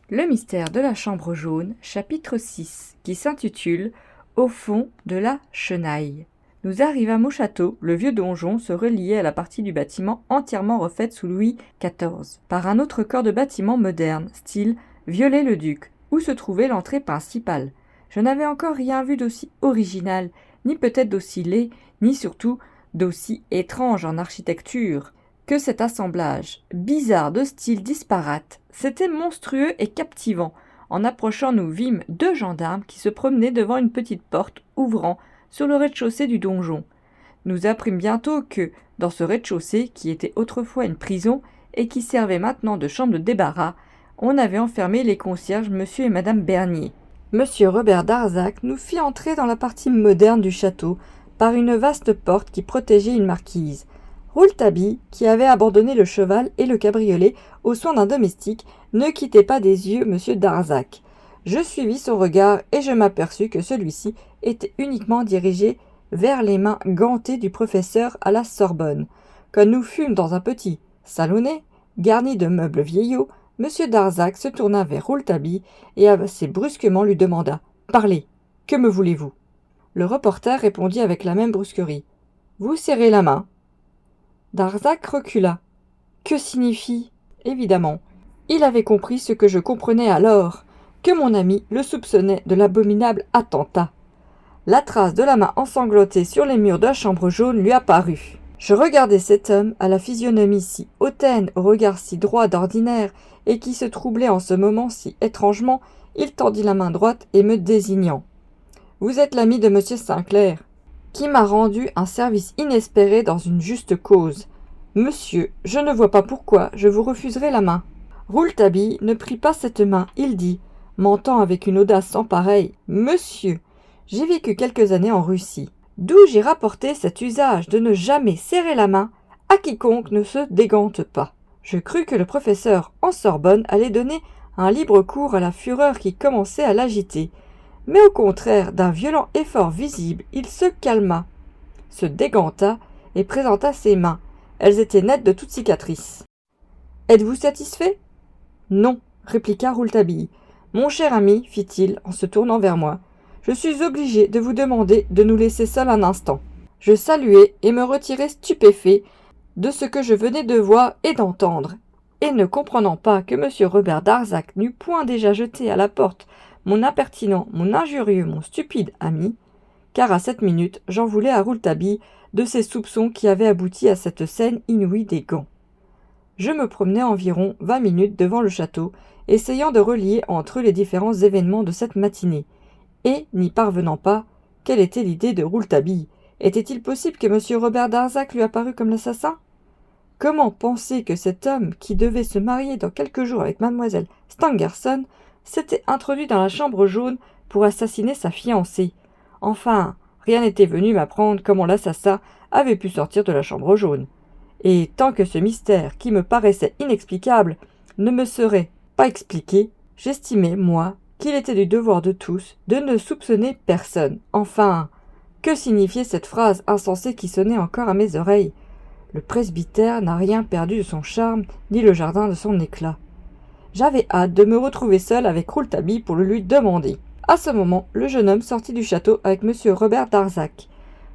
Le mystère de la chambre jaune, chapitre 6, qui s'intitule « Au fond de la chenaille ». Nous arrivâmes au château, le vieux donjon se reliait à la partie du bâtiment entièrement refaite sous Louis XIV, par un autre corps de bâtiment moderne, style Viollet-le-Duc, où se trouvait l'entrée principale. Je n'avais encore rien vu d'aussi original, ni peut-être d'aussi laid, ni surtout d'aussi étrange en architecture que cet assemblage, bizarre de styles disparates. C'était monstrueux et captivant. En approchant, nous vîmes 2 gendarmes qui se promenaient devant une petite porte ouvrant sur le rez-de-chaussée du donjon. Nous apprîmes bientôt que, dans ce rez-de-chaussée, qui était autrefois une prison et qui servait maintenant de chambre de débarras, on avait enfermé les concierges monsieur et madame Bernier. Monsieur Robert Darzac nous fit entrer dans la partie moderne du château par une vaste porte qui protégeait une marquise. Rouletabille, qui avait abandonné le cheval et le cabriolet aux soins d'un domestique, ne quittait pas des yeux monsieur Darzac. Je suivis son regard et je m'aperçus que celui-ci était uniquement dirigé vers les mains gantées du professeur à la Sorbonne. Quand nous fûmes dans un petit salonnet, garni de meubles vieillots, monsieur Darzac se tourna vers Rouletabille et assez brusquement lui demanda « Parlez, que me voulez-vous » Le reporter répondit avec la même brusquerie « Vous serrez la main ». Darzac recula. Que signifie ? Évidemment, il avait compris ce que je comprenais alors, que mon ami le soupçonnait de l'abominable attentat. La trace de la main ensanglantée sur les murs de la chambre jaune lui apparut. Je regardais cet homme à la physionomie si hautaine, au regard si droit d'ordinaire, et qui se troublait en ce moment si étrangement, il tendit la main droite et me désignant. « Vous êtes l'ami de monsieur Sainclair, qui m'a rendu un service inespéré dans une juste cause. Monsieur, je ne vois pas pourquoi je vous refuserai la main. » Rouletabille ne prit pas cette main, il dit, mentant avec une audace sans pareille, « Monsieur, j'ai vécu quelques années en Russie, d'où j'ai rapporté cet usage de ne jamais serrer la main à quiconque ne se dégante pas. Je crus que le professeur en Sorbonne allait donner un libre cours à la fureur qui commençait à l'agiter. Mais au contraire d'un violent effort visible, il se calma, se déganta et présenta ses mains. Elles étaient nettes de toute cicatrice. « Êtes-vous satisfait ?»« Non, » répliqua Rouletabille. « Mon cher ami, fit-il en se tournant vers moi, je suis obligé de vous demander de nous laisser seuls un instant. » Je saluai et me retirai stupéfait de ce que je venais de voir et d'entendre, et ne comprenant pas que M. Robert Darzac n'eût point déjà jeté à la porte mon impertinent, mon injurieux, mon stupide ami, car à cette minute j'en voulais à Rouletabille de ces soupçons qui avaient abouti à cette scène inouïe des gants. Je me promenais environ 20 minutes devant le château, essayant de relier entre eux les différents événements de cette matinée, et, n'y parvenant pas, quelle était l'idée de Rouletabille ? Était-il possible que M. Robert Darzac lui apparût comme l'assassin ? Comment penser que cet homme, qui devait se marier dans quelques jours avec mademoiselle Stangerson, s'était introduit dans la chambre jaune pour assassiner sa fiancée ? Enfin, rien n'était venu m'apprendre comment l'assassin avait pu sortir de la chambre jaune. Et tant que ce mystère, qui me paraissait inexplicable, ne me serait pas expliqué, j'estimais, moi, qu'il était du devoir de tous de ne soupçonner personne. Enfin, que signifiait cette phrase insensée qui sonnait encore à mes oreilles ? Le presbytère n'a rien perdu de son charme, ni le jardin de son éclat. J'avais hâte de me retrouver seul avec Rouletabille pour le lui demander. À ce moment, le jeune homme sortit du château avec M. Robert Darzac.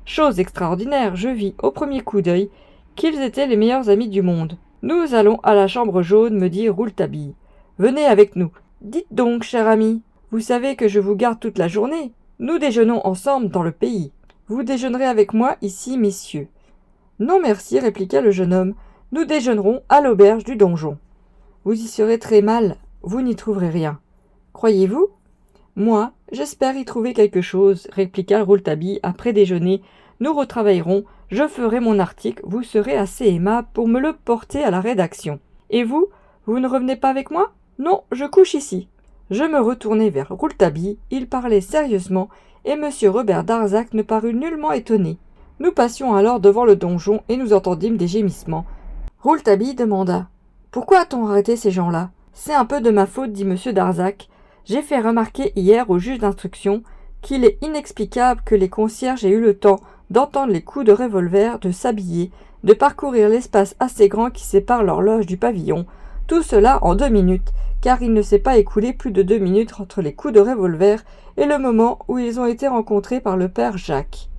Chose extraordinaire, je vis au premier coup d'œil qu'ils étaient les meilleurs amis du monde. « Nous allons à la chambre jaune, me dit Rouletabille. Venez avec nous. Dites donc, cher ami, vous savez que je vous garde toute la journée. Nous déjeunons ensemble dans le pays. Vous déjeunerez avec moi ici, messieurs. » Non, merci, répliqua le jeune homme. Nous déjeunerons à l'auberge du donjon. Vous y serez très mal, vous n'y trouverez rien. Croyez-vous ? Moi, j'espère y trouver quelque chose, répliqua Rouletabille. Après déjeuner, nous retravaillerons, je ferai mon article, vous serez assez aimable pour me le porter à la rédaction. Et vous, vous ne revenez pas avec moi ? Non, je couche ici. Je me retournai vers Rouletabille, il parlait sérieusement, et M. Robert Darzac ne parut nullement étonné. Nous passions alors devant le donjon et nous entendîmes des gémissements. Rouletabille demanda « Pourquoi a-t-on arrêté ces gens-là ?»« C'est un peu de ma faute, dit M. Darzac. J'ai fait remarquer hier au juge d'instruction qu'il est inexplicable que les concierges aient eu le temps d'entendre les coups de revolver, de s'habiller, de parcourir l'espace assez grand qui sépare l'horloge du pavillon, tout cela en 2 minutes, car il ne s'est pas écoulé plus de 2 minutes entre les coups de revolver et le moment où ils ont été rencontrés par le père Jacques.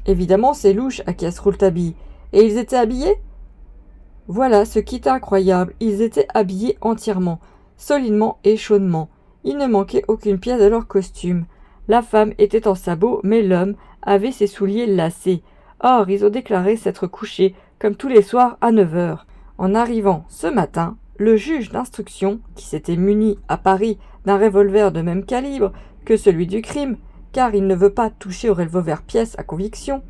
Évidemment, c'est louche, acquiesce Rouletabille. Et ils étaient habillés ? Voilà ce qui est incroyable, ils étaient habillés entièrement, solidement et chaudement. Il ne manquait aucune pièce de leur costume. La femme était en sabots, mais l'homme avait ses souliers lacés. Or, ils ont déclaré s'être couchés, comme tous les soirs, à 9 heures. En arrivant ce matin, le juge d'instruction, qui s'était muni à Paris d'un revolver de même calibre que celui du crime, car il ne veut pas toucher au revolver-pièce à conviction,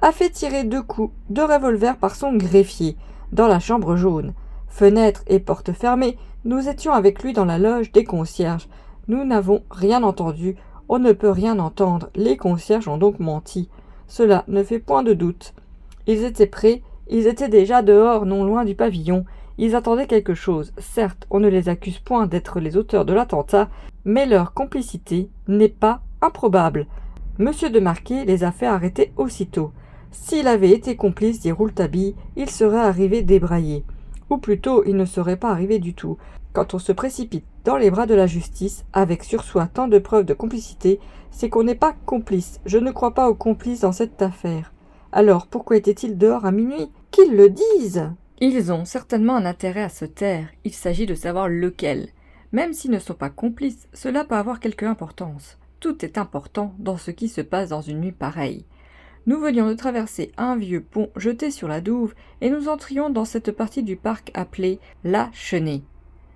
a fait tirer 2 coups de revolver par son greffier, dans la chambre jaune. Fenêtres et portes fermées, nous étions avec lui dans la loge des concierges. Nous n'avons rien entendu, on ne peut rien entendre, les concierges ont donc menti. Cela ne fait point de doute. Ils étaient prêts, ils étaient déjà dehors, non loin du pavillon. Ils attendaient quelque chose. Certes, on ne les accuse point d'être les auteurs de l'attentat, mais leur complicité n'est pas improbable. Monsieur de Marquet les a fait arrêter aussitôt. S'il avait été complice, dit Rouletabille, il serait arrivé débraillé. Ou plutôt, il ne serait pas arrivé du tout. Quand on se précipite dans les bras de la justice, avec sur soi tant de preuves de complicité, c'est qu'on n'est pas complice. Je ne crois pas aux complices dans cette affaire. Alors, pourquoi étaient-ils dehors à minuit ? Qu'ils le disent ! Ils ont certainement un intérêt à se taire. Il s'agit de savoir lequel. Même s'ils ne sont pas complices, cela peut avoir quelque importance. Tout est important dans ce qui se passe dans une nuit pareille. Nous venions de traverser un vieux pont jeté sur la Douve et nous entrions dans cette partie du parc appelée la Chenée.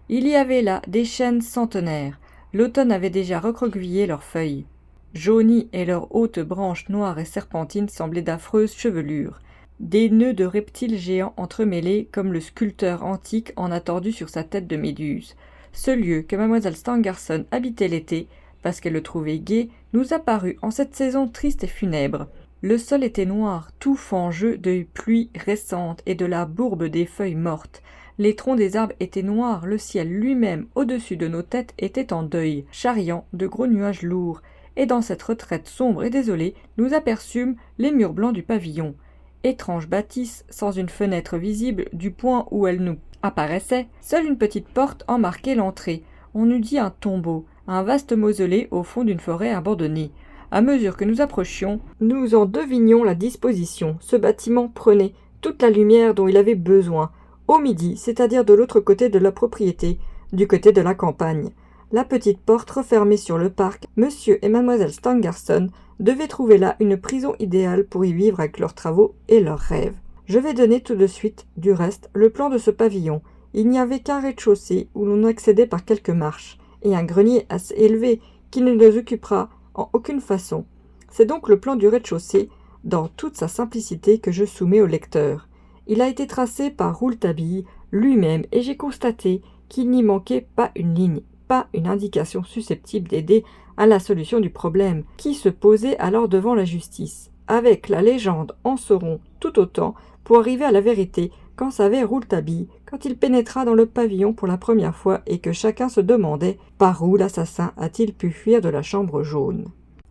Il y avait là des chênes centenaires. L'automne avait déjà recroquevillé leurs feuilles. Jaunies et leurs hautes branches noires et serpentines semblaient d'affreuses chevelures. Des nœuds de reptiles géants entremêlés comme le sculpteur antique en a tordu sur sa tête de méduse. Ce lieu que mademoiselle Stangerson habitait l'été, parce qu'elle le trouvait gai, nous apparut en cette saison triste et funèbre. Le sol était noir, tout fangeux de pluies récentes et de la bourbe des feuilles mortes. Les troncs des arbres étaient noirs, le ciel lui-même, au-dessus de nos têtes, était en deuil, charriant de gros nuages lourds. Et dans cette retraite sombre et désolée, nous aperçûmes les murs blancs du pavillon. Étrange bâtisse, sans une fenêtre visible du point où elle nous apparaissait, seule une petite porte en marquait l'entrée. On eût dit un tombeau, un vaste mausolée au fond d'une forêt abandonnée. À mesure que nous approchions, nous en devinions la disposition. Ce bâtiment prenait toute la lumière dont il avait besoin, au midi, c'est-à-dire de l'autre côté de la propriété, du côté de la campagne. La petite porte refermée sur le parc, monsieur et mademoiselle Stangerson devaient trouver là une prison idéale pour y vivre avec leurs travaux et leurs rêves. Je vais donner tout de suite, du reste, le plan de ce pavillon. Il n'y avait qu'un rez-de-chaussée où l'on accédait par quelques marches, et un grenier assez élevé qui ne nous occupera en aucune façon. C'est donc le plan du rez-de-chaussée, dans toute sa simplicité, que je soumets au lecteur. Il a été tracé par Rouletabille lui-même, et j'ai constaté qu'il n'y manquait pas une ligne, pas une indication susceptible d'aider à la solution du problème, qui se posait alors devant la justice. Avec la légende en saurons tout autant pour arriver à la vérité qu'en savait Rouletabille quand il pénétra dans le pavillon pour la première fois et que chacun se demandait par où l'assassin a-t-il pu fuir de la chambre jaune.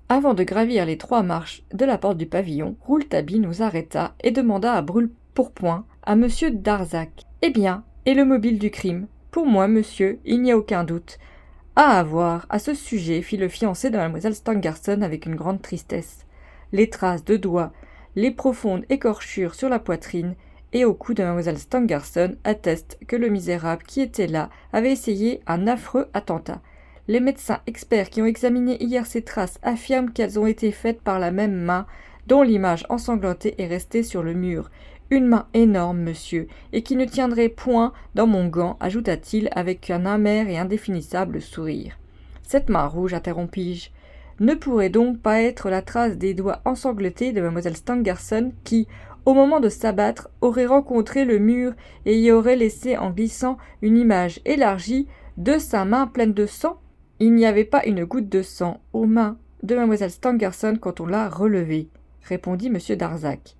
Avant de gravir les 3 marches de la porte du pavillon, Rouletabille nous arrêta et demanda à brûle-pourpoint à monsieur Darzac. « Eh bien, et le mobile du crime ? Pour moi, monsieur, il n'y a aucun doute. » « À avoir, à ce sujet, fit le fiancé de mademoiselle Stangerson avec une grande tristesse. Les traces de doigts, les profondes écorchures sur la poitrine et au cou de mademoiselle Stangerson attestent que le misérable qui était là avait essayé un affreux attentat. Les médecins experts qui ont examiné hier ces traces affirment qu'elles ont été faites par la même main dont l'image ensanglantée est restée sur le mur. Une main énorme, monsieur, et qui ne tiendrait point dans mon gant, ajouta-t-il avec un amer et indéfinissable sourire. Cette main rouge, interrompis-je, ne pourrait donc pas être la trace des doigts ensanglantés de mademoiselle Stangerson qui, au moment de s'abattre, aurait rencontré le mur et y aurait laissé en glissant une image élargie de sa main pleine de sang ? Il n'y avait pas une goutte de sang aux mains de mademoiselle Stangerson quand on l'a relevée, répondit M. Darzac.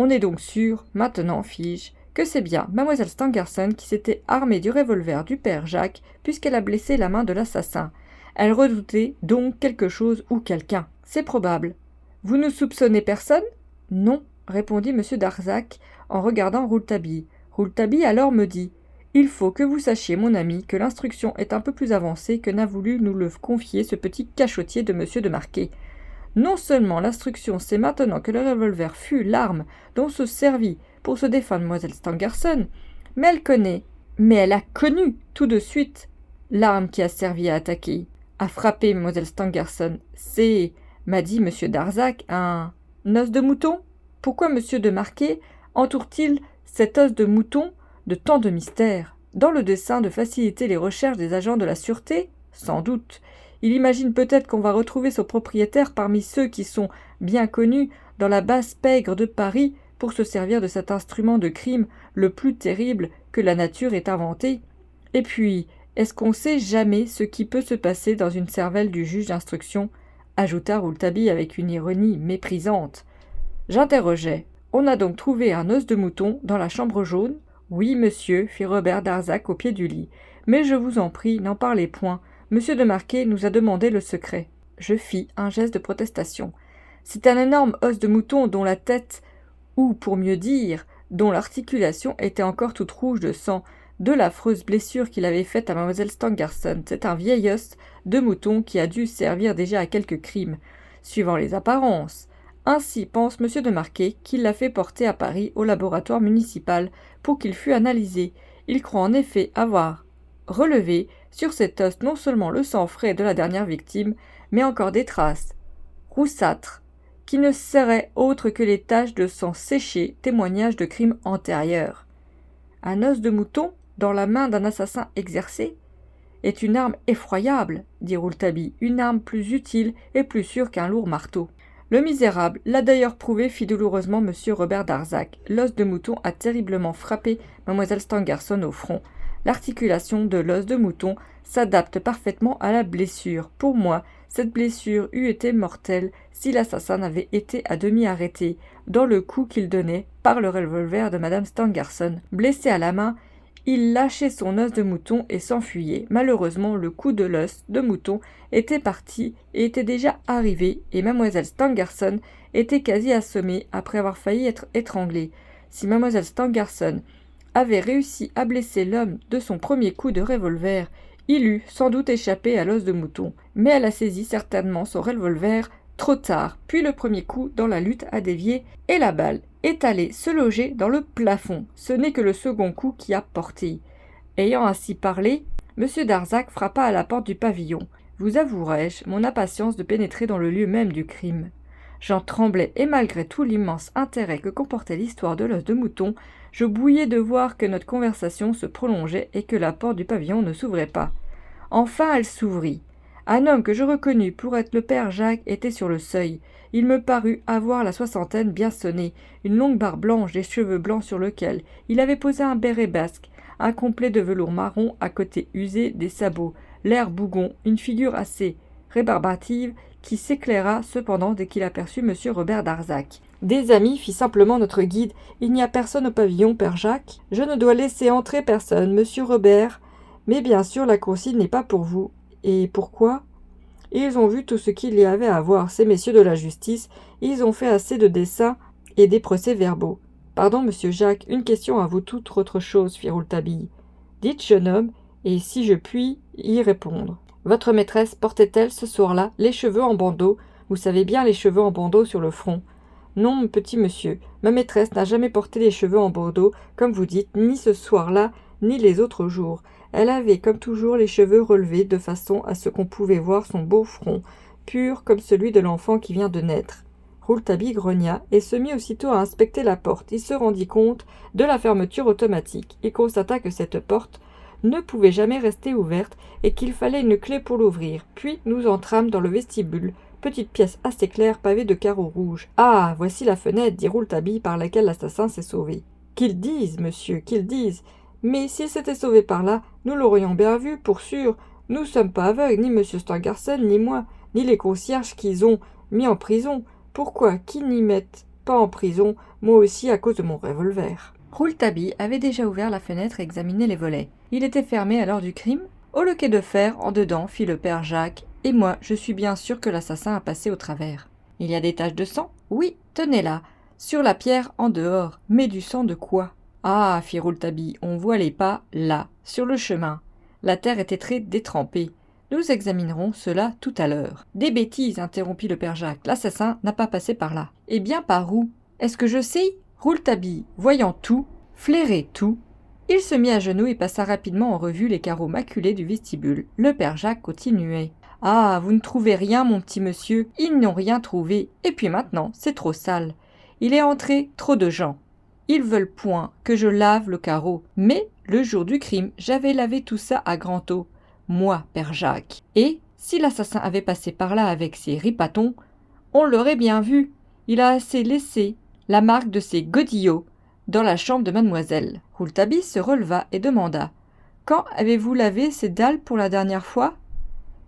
On est donc sûr, maintenant, fis-je, que c'est bien mademoiselle Stangerson qui s'était armée du revolver du père Jacques puisqu'elle a blessé la main de l'assassin. Elle redoutait donc quelque chose ou quelqu'un. C'est probable. Vous ne soupçonnez personne ? Non, répondit M. Darzac en regardant Rouletabille. Rouletabille alors me dit « Il faut que vous sachiez, mon ami, que l'instruction est un peu plus avancée que n'a voulu nous le confier ce petit cachotier de monsieur de Marquet. Non seulement l'instruction sait maintenant que le revolver fut l'arme dont se servit pour se défendre Mlle Stangerson, mais elle a connu tout de suite l'arme qui a servi à attaquer, à frapper Mlle Stangerson. C'est, m'a dit M. Darzac, un os de mouton. Pourquoi M. de Marquet entoure-t-il cet os de mouton de tant de mystères? Dans le dessein de faciliter les recherches des agents de la sûreté? Sans doute. Il imagine peut-être qu'on va retrouver son propriétaire parmi ceux qui sont bien connus dans la basse pègre de Paris pour se servir de cet instrument de crime le plus terrible que la nature ait inventé. Et puis, est-ce qu'on sait jamais ce qui peut se passer dans une cervelle du juge d'instruction? Ajouta Rouletabille avec une ironie méprisante. J'interrogeai. On a donc trouvé un os de mouton dans la chambre jaune? Oui, monsieur, fit Robert Darzac au pied du lit. Mais je vous en prie, n'en parlez point. Monsieur de Marquet nous a demandé le secret. Je fis un geste de protestation. C'est un énorme os de mouton dont la tête, ou pour mieux dire, dont l'articulation était encore toute rouge de sang, de l'affreuse blessure qu'il avait faite à Mlle Stangerson. C'est un vieil os de mouton qui a dû servir déjà à quelques crimes, suivant les apparences. Ainsi pense M. de Marquet qu'il l'a fait porter à Paris au laboratoire municipal pour qu'il fût analysé. Il croit en effet avoir relevé sur cet os non seulement le sang frais de la dernière victime, mais encore des traces roussâtres, qui ne seraient autres que les taches de sang séché, témoignage de crimes antérieurs. Un os de mouton dans la main d'un assassin exercé est une arme effroyable, dit Rouletabille, une arme plus utile et plus sûre qu'un lourd marteau. Le misérable l'a d'ailleurs prouvé, fit douloureusement M. Robert Darzac. L'os de mouton a terriblement frappé Mlle Stangerson au front. L'articulation de l'os de mouton s'adapte parfaitement à la blessure. Pour moi, cette blessure eût été mortelle si l'assassin n'avait été à demi arrêté dans le coup qu'il donnait par le revolver de Mme Stangerson. Blessé à la main, il lâchait son os de mouton et s'enfuyait. Malheureusement, le coup de l'os de mouton était parti et était déjà arrivé, et Mlle Stangerson était quasi assommée après avoir failli être étranglée. Si Mlle Stangerson avait réussi à blesser l'homme de son premier coup de revolver, il eût sans doute échappé à l'os de mouton. Mais elle a saisi certainement son revolver trop tard, puis le premier coup dans la lutte a dévié, et la balle est allée se loger dans le plafond. Ce n'est que le second coup qui a porté. Ayant ainsi parlé, M. Darzac frappa à la porte du pavillon. Vous avouerai-je mon impatience de pénétrer dans le lieu même du crime. J'en tremblais, et malgré tout l'immense intérêt que comportait l'histoire de l'os de mouton, je bouillais de voir que notre conversation se prolongeait et que la porte du pavillon ne s'ouvrait pas. Enfin elle s'ouvrit. Un homme que je reconnus pour être le père Jacques était sur le seuil. Il me parut avoir la soixantaine bien sonnée, une longue barbe blanche, des cheveux blancs sur lequel il avait posé un béret basque, un complet de velours marron à côté usé, des sabots, l'air bougon, une figure assez rébarbative qui s'éclaira cependant dès qu'il aperçut M. Robert Darzac. « Des amis, fit simplement notre guide. Il n'y a personne au pavillon, père Jacques. Je ne dois laisser entrer personne, monsieur Robert. Mais bien sûr, la consigne n'est pas pour vous. Et pourquoi ? Ils ont vu tout ce qu'il y avait à voir, ces messieurs de la justice. Ils ont fait assez de dessins et des procès-verbaux. Pardon, monsieur Jacques, une question à vous toute autre chose, fit Rouletabille. Dites, jeune homme, et si je puis y répondre. Votre maîtresse portait-elle ce soir-là les cheveux en bandeau? Vous savez bien les cheveux en bandeau sur le front. Non, mon petit monsieur, ma maîtresse n'a jamais porté les cheveux en bandeau, comme vous dites, ni ce soir-là, ni les autres jours. Elle avait, comme toujours, les cheveux relevés de façon à ce qu'on pouvait voir son beau front, pur comme celui de l'enfant qui vient de naître. Rouletabille grogna et se mit aussitôt à inspecter la porte. Il se rendit compte de la fermeture automatique et constata que cette porte ne pouvait jamais rester ouverte et qu'il fallait une clé pour l'ouvrir. Puis nous entrâmes dans le vestibule, petite pièce assez claire pavée de carreaux rouges. « Ah, voici la fenêtre, dit Rouletabille, par laquelle l'assassin s'est sauvé. »« Qu'ils disent, monsieur, qu'ils disent. Mais s'il s'était sauvé par là, nous l'aurions bien vu, pour sûr. Nous sommes pas aveugles, ni M. Stangerson, ni moi, ni les concierges qu'ils ont mis en prison. Pourquoi qu'ils n'y mettent pas en prison, moi aussi à cause de mon revolver ?» Rouletabille avait déjà ouvert la fenêtre et examiné les volets. Il était fermé à l'heure du crime. Au loquet de fer, en dedans, fit le père Jacques. Et moi, je suis bien sûr que l'assassin a passé au travers. Il y a des taches de sang? Oui, tenez là, sur la pierre en dehors. Mais du sang de quoi? Ah, fit Rouletabille, on voit les pas, là, sur le chemin. La terre était très détrempée. Nous examinerons cela tout à l'heure. Des bêtises, interrompit le père Jacques. L'assassin n'a pas passé par là. Eh bien, par où? Est-ce que je sais? Rouletabille, voyant tout, flairait tout, il se mit à genoux et passa rapidement en revue les carreaux maculés du vestibule. Le père Jacques continuait. Ah, vous ne trouvez rien, mon petit monsieur. Ils n'ont rien trouvé. Et puis maintenant, c'est trop sale. Il est entré trop de gens. Ils veulent point que je lave le carreau. Mais, le jour du crime, j'avais lavé tout ça à grand eau. Moi, père Jacques. Et, si l'assassin avait passé par là avec ses ripatons, on l'aurait bien vu. Il a assez laissé la marque de ses godillots dans la chambre de mademoiselle. Rouletabille se releva et demanda « Quand avez-vous lavé ces dalles pour la dernière fois ?»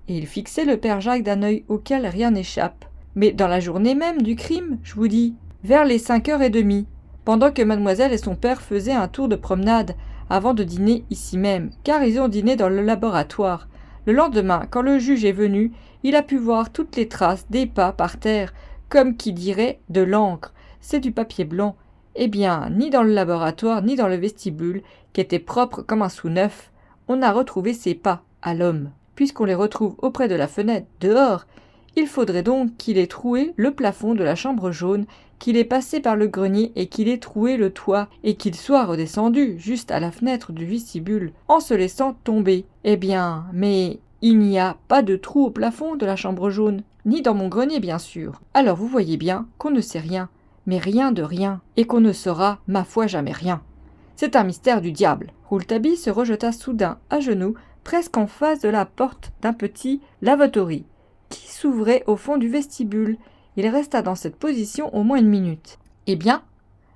Et il fixait le père Jacques d'un œil auquel rien n'échappe. « Mais dans la journée même du crime, je vous dis, vers les 5h30, pendant que mademoiselle et son père faisaient un tour de promenade, avant de dîner ici même, car ils ont dîné dans le laboratoire. Le lendemain, quand le juge est venu, il a pu voir toutes les traces des pas par terre, comme qui dirait de l'encre. C'est du papier blanc. Eh bien, ni dans le laboratoire, ni dans le vestibule, qui était propre comme un sous-neuf, on n'a retrouvé ces pas à l'homme. Puisqu'on les retrouve auprès de la fenêtre, dehors, il faudrait donc qu'il ait troué le plafond de la chambre jaune, qu'il ait passé par le grenier et qu'il ait troué le toit, et qu'il soit redescendu juste à la fenêtre du vestibule, en se laissant tomber. Eh bien, mais il n'y a pas de trou au plafond de la chambre jaune, ni dans mon grenier bien sûr. Alors vous voyez bien qu'on ne sait rien, mais rien de rien, et qu'on ne saura, ma foi, jamais rien. C'est un mystère du diable. Rouletabille se rejeta soudain à genoux, presque en face de la porte d'un petit lavatory, qui s'ouvrait au fond du vestibule. Il resta dans cette position au moins une minute. « Eh bien ?»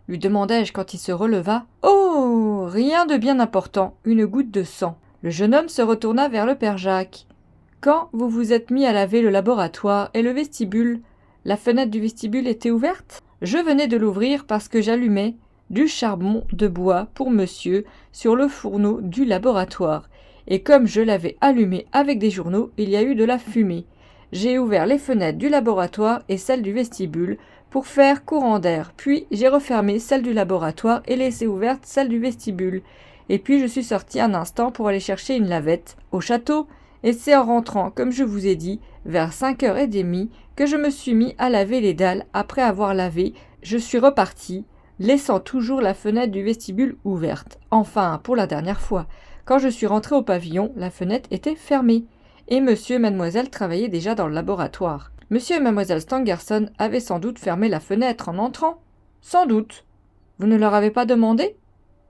lui demandai-je quand il se releva. « Oh, rien de bien important, une goutte de sang. » Le jeune homme se retourna vers le père Jacques. « Quand vous vous êtes mis à laver le laboratoire et le vestibule, la fenêtre du vestibule était ouverte ? Je venais de l'ouvrir parce que j'allumais du charbon de bois pour monsieur sur le fourneau du laboratoire. Et comme je l'avais allumé avec des journaux, il y a eu de la fumée. J'ai ouvert les fenêtres du laboratoire et celles du vestibule pour faire courant d'air. Puis j'ai refermé celle du laboratoire et laissé ouverte celle du vestibule. Et puis je suis sorti un instant pour aller chercher une lavette au château. Et c'est en rentrant, comme je vous ai dit, vers 5h30, que je me suis mis à laver les dalles. Après avoir lavé, je suis reparti, laissant toujours la fenêtre du vestibule ouverte. Enfin, pour la dernière fois. Quand je suis rentré au pavillon, la fenêtre était fermée. Et monsieur et mademoiselle travaillaient déjà dans le laboratoire. Monsieur et mademoiselle Stangerson avaient sans doute fermé la fenêtre en entrant. Sans doute. Vous ne leur avez pas demandé?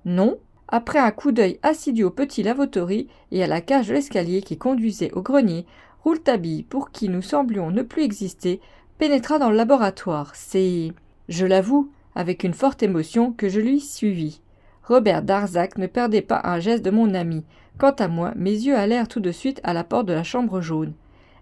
Non. Après un coup d'œil assidu au petit lavatory et à la cage de l'escalier qui conduisait au grenier, Rouletabille, pour qui nous semblions ne plus exister, pénétra dans le laboratoire. C'est, je l'avoue, avec une forte émotion que je lui suivis. Robert Darzac ne perdait pas un geste de mon ami. Quant à moi, mes yeux allèrent tout de suite à la porte de la chambre jaune.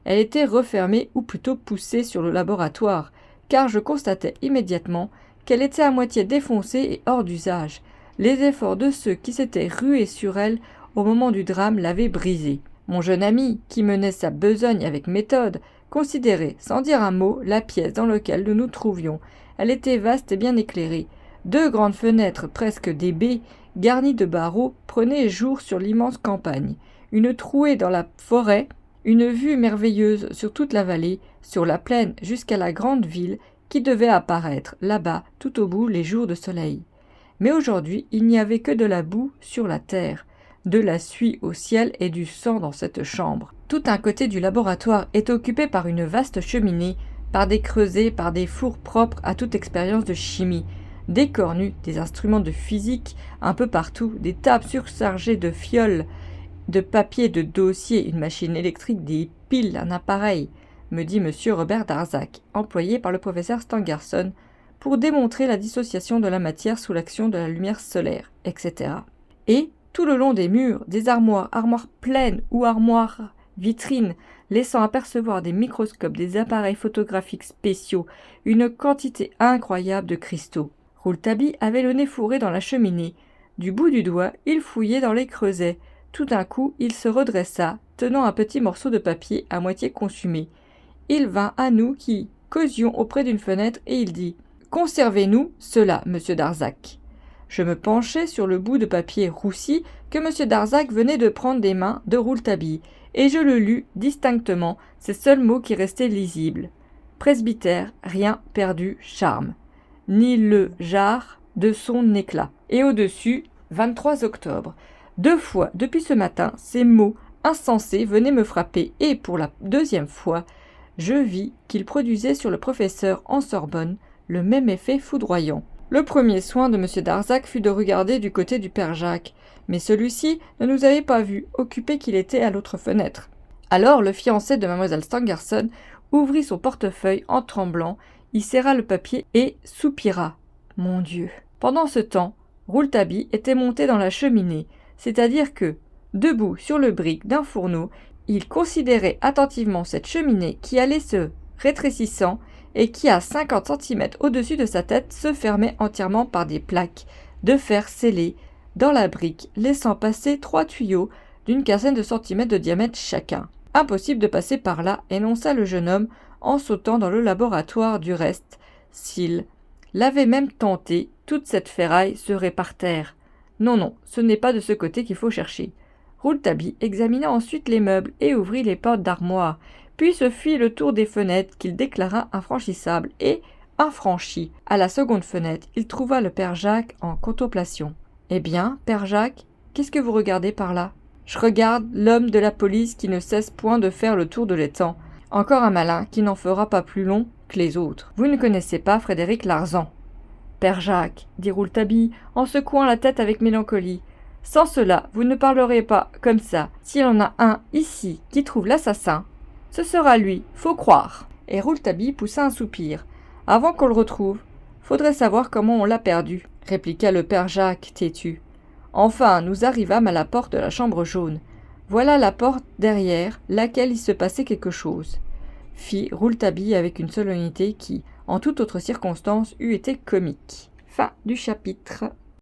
Elle était refermée ou plutôt poussée sur le laboratoire, car je constatai immédiatement qu'elle était à moitié défoncée et hors d'usage. Les efforts de ceux qui s'étaient rués sur elle au moment du drame l'avaient brisée. Mon jeune ami, qui menait sa besogne avec méthode, considérait, sans dire un mot, la pièce dans laquelle nous nous trouvions. Elle était vaste et bien éclairée. 2 grandes fenêtres, presque des baies, garnies de barreaux, prenaient jour sur l'immense campagne. Une trouée dans la forêt, une vue merveilleuse sur toute la vallée, sur la plaine jusqu'à la grande ville qui devait apparaître, là-bas, tout au bout, les jours de soleil. Mais aujourd'hui, il n'y avait que de la boue sur la terre, de la suie au ciel et du sang dans cette chambre. Tout un côté du laboratoire est occupé par une vaste cheminée, par des creusets, par des fours propres à toute expérience de chimie, des cornues, des instruments de physique un peu partout, des tables surchargées de fioles, de papier, de dossiers, une machine électrique, des piles, un appareil, me dit M. Robert Darzac, employé par le professeur Stangerson, pour démontrer la dissociation de la matière sous l'action de la lumière solaire, etc. Et, tout le long des murs, des armoires pleines ou armoires vitrines, laissant apercevoir des microscopes, des appareils photographiques spéciaux, une quantité incroyable de cristaux. Rouletabille avait le nez fourré dans la cheminée. Du bout du doigt, il fouillait dans les creusets. Tout d'un coup, il se redressa, tenant un petit morceau de papier à moitié consumé. Il vint à nous qui causions auprès d'une fenêtre et il dit « Conservez-nous cela, monsieur Darzac. » Je me penchai sur le bout de papier roussi que M. Darzac venait de prendre des mains de Rouletabille, et je le lus distinctement, ces seuls mots qui restaient lisibles. Presbytère, rien perdu, charme. Ni le jarre de son éclat. Et au-dessus, 23 octobre. 2 fois, depuis ce matin, ces mots insensés venaient me frapper, et pour la 2e fois, je vis qu'ils produisaient sur le professeur en Sorbonne le même effet foudroyant. Le premier soin de M. Darzac fut de regarder du côté du père Jacques, mais celui-ci ne nous avait pas vus, occupé qu'il était à l'autre fenêtre. Alors le fiancé de Mlle Stangerson ouvrit son portefeuille en tremblant, y serra le papier et soupira. Mon Dieu! Pendant ce temps, Rouletabille était monté dans la cheminée, c'est-à-dire que, debout sur le brick d'un fourneau, il considérait attentivement cette cheminée qui allait se rétrécissant et qui, à 50 cm au-dessus de sa tête, se fermait entièrement par des plaques de fer scellées dans la brique, laissant passer 3 tuyaux d'une quinzaine de centimètres de diamètre chacun. Impossible de passer par là, énonça le jeune homme en sautant dans le laboratoire. Du reste, s'il l'avait même tenté, toute cette ferraille serait par terre. Non, non, ce n'est pas de ce côté qu'il faut chercher. Rouletabille examina ensuite les meubles et ouvrit les portes d'armoire, puis se fit le tour des fenêtres qu'il déclara infranchissables et, infranchi, à la seconde fenêtre, il trouva le père Jacques en contemplation. « Eh bien, père Jacques, qu'est-ce que vous regardez par là ?»« Je regarde l'homme de la police qui ne cesse point de faire le tour de l'étang. Encore un malin qui n'en fera pas plus long que les autres. Vous ne connaissez pas Frédéric Larsan ?»« Père Jacques, dit Rouletabille, en secouant la tête avec mélancolie, sans cela, vous ne parlerez pas comme ça. S'il y en a un ici qui trouve l'assassin, ce sera lui, faut croire. » Et Rouletabille poussa un soupir. « Avant qu'on le retrouve, faudrait savoir comment on l'a perdu, » répliqua le père Jacques têtu. Enfin, nous arrivâmes à la porte de la chambre jaune. Voilà la porte derrière laquelle il se passait quelque chose, fit Rouletabille avec une solennité qui, en toute autre circonstance, eût été comique. Fin du chapitre.